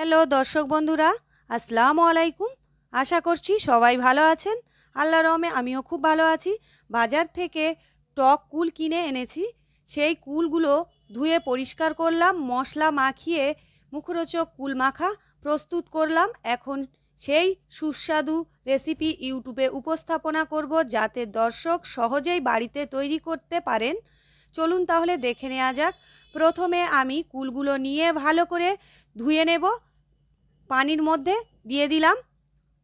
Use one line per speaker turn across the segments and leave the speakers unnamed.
Hello দর্শক বন্ধুরা, আসসালামু আলাইকুম। আশা করছি সবাই ভালো আছেন। আল্লাহর রহমে আমিও খুব ভালো আছি। বাজার থেকে টক কুল কিনে এনেছি। সেই কুলগুলো ধুয়ে পরিষ্কার করলাম, মশলা মাখিয়ে মুখরোচক কুল মাখা প্রস্তুত করলাম। এখন সেই সুস্বাদু রেসিপি ইউটিউবে উপস্থাপনা করব, যাতে দর্শক সহজেই বাড়িতে তৈরি করতে পারেন। চলুন তাহলে দেখে নেওয়া যাক। প্রথমে আমি কুলগুলো নিয়ে ভালো করে ধুয়ে নেব। পানির মধ্যে দিয়ে দিলাম।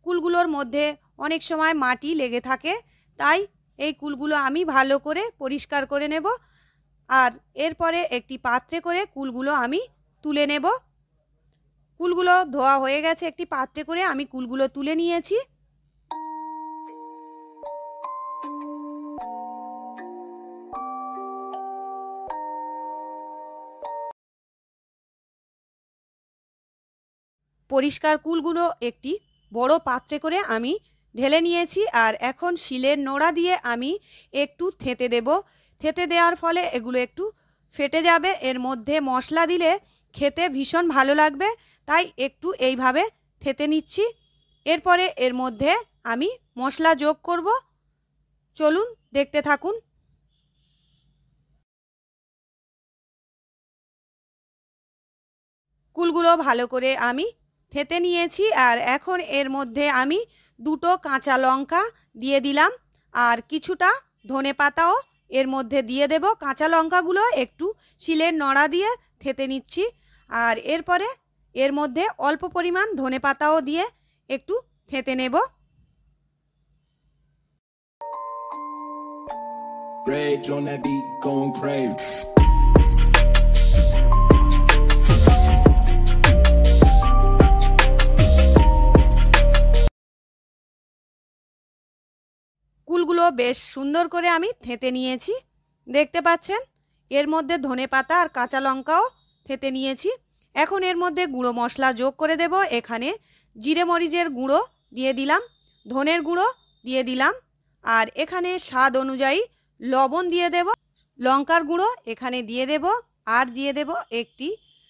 কুলগুলোর মধ্যে অনেক সময় মাটি লেগে থাকে, তাই এই কুলগুলো আমি ভালো করে পরিষ্কার করে নেব। আর এরপরে একটি পাত্রে করে কুলগুলো আমি তুলে নেব। কুলগুলো ধোয়া হয়ে গেছে, একটি পাত্রে করে আমি কুলগুলো তুলে নিয়েছি। পরিষ্কার কুলগুলো একটি বড় পাত্রে করে আমি ঢেলে নিয়েছি। আর এখন শিলের নোড়া দিয়ে আমি একটু থেঁতে দেব। থেঁতে দেওয়ার ফলে এগুলো একটু ফেটে যাবে। এর মধ্যে মশলা দিলে খেতে ভীষণ ভালো লাগবে, তাই একটু এইভাবে থেঁতে নিচ্ছি। এরপরে এর মধ্যে আমি মশলা যোগ করব। চলুন দেখতে থাকুন। কুলগুলো ভালো করে আমি থেঁতে নিয়েছি। আর এখন এর মধ্যে আমি দুটো কাঁচা লঙ্কা দিয়ে দিলাম, আর কিছুটা ধনেপাতাও এর মধ্যে দিয়ে দেব। কাঁচা লঙ্কাগুলো একটু শিলের নোড়া দিয়ে থেঁতে নিচ্ছি। আর এরপরে এর মধ্যে অল্প পরিমাণ ধনেপাতাও দিয়ে একটু থেঁতে নেব।
Rage on that beat, going crazy.
কুলগুলো বেশ সুন্দর করে আমি থেঁতে নিয়েছি, দেখতে পাচ্ছেন। এর মধ্যে ধনেপাতা আর কাঁচা লঙ্কাও থেঁতে নিয়েছি। এখন এর মধ্যে গুঁড়ো মশলা যোগ করে দেব। এখানে জিরে মরিচের গুঁড়ো দিয়ে দিলাম, ধনের গুঁড়ো দিয়ে দিলাম, আর এখানে স্বাদ অনুযায়ী লবণ দিয়ে দেব। লঙ্কার গুঁড়ো এখানে দিয়ে দেব, আর দিয়ে দেব একটি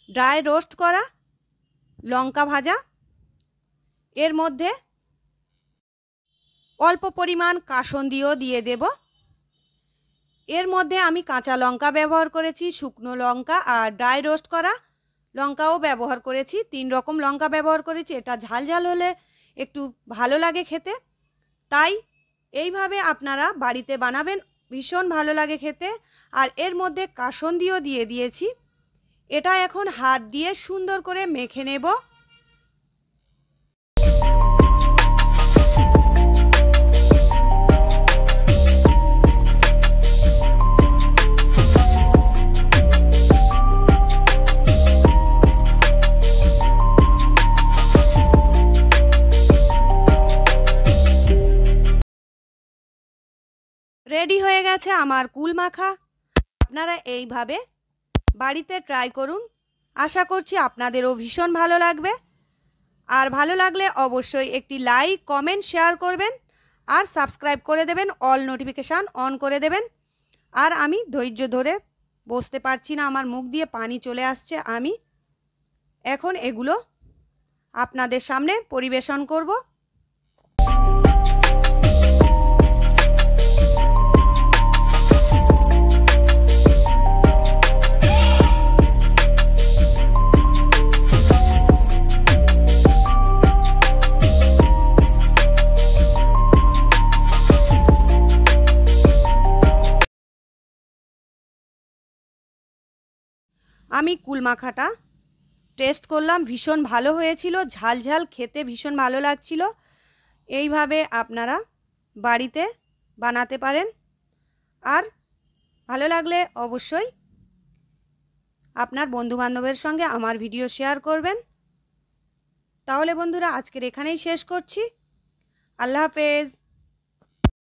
ড্রাই রোস্ট করা লঙ্কা ভাজা। এর মধ্যে অল্প পরিমাণ কাসুন্দিও দিয়ে দেব। এর মধ্যে আমি কাঁচা লঙ্কা ব্যবহার করেছি, শুকনো লঙ্কা আর ড্রাই রোস্ট করা লঙ্কাও ব্যবহার করেছি। 3 রকম লঙ্কা ব্যবহার করেছি। এটা ঝাল ঝাল হলে একটু ভালো লাগে খেতে, তাই এইভাবে আপনারা বাড়িতে বানাবেন, ভীষণ ভালো লাগে খেতে। আর এর মধ্যে কাসুন্দিও দিয়ে দিয়েছি। এটা এখন হাত দিয়ে সুন্দর করে মেখে নেব। রেডি হয়ে গেছে আমার কুল মাখা। আপনারা এইভাবে বাড়িতে ট্রাই করুন। আশা করছি আপনাদেরও ভীষণ ভালো লাগবে। আর ভালো লাগলে অবশ্যই একটি লাইক, কমেন্ট, শেয়ার করবেন। আর সাবস্ক্রাইব করে দেবেন, অল নোটিফিকেশান অন করে দেবেন। আর আমি ধৈর্য ধরে বসতে পারছি না, আমার মুখ দিয়ে পানি চলে আসছে। আমি এখন এগুলো আপনাদের সামনে পরিবেশন করব। আমি কুল মাখাটা টেস্ট করলাম, ভীষণ ভালো হয়েছিল। ঝাল ঝাল খেতে ভীষণ ভালো লাগছিল। এইভাবে আপনারা বাড়িতে বানাতে পারেন। আর ভালো লাগলে অবশ্যই আপনার বন্ধুবান্ধবের সঙ্গে আমার ভিডিও শেয়ার করবেন। তাহলে বন্ধুরা, আজকের এখানেই শেষ করছি। আল্লাহ হাফেজ।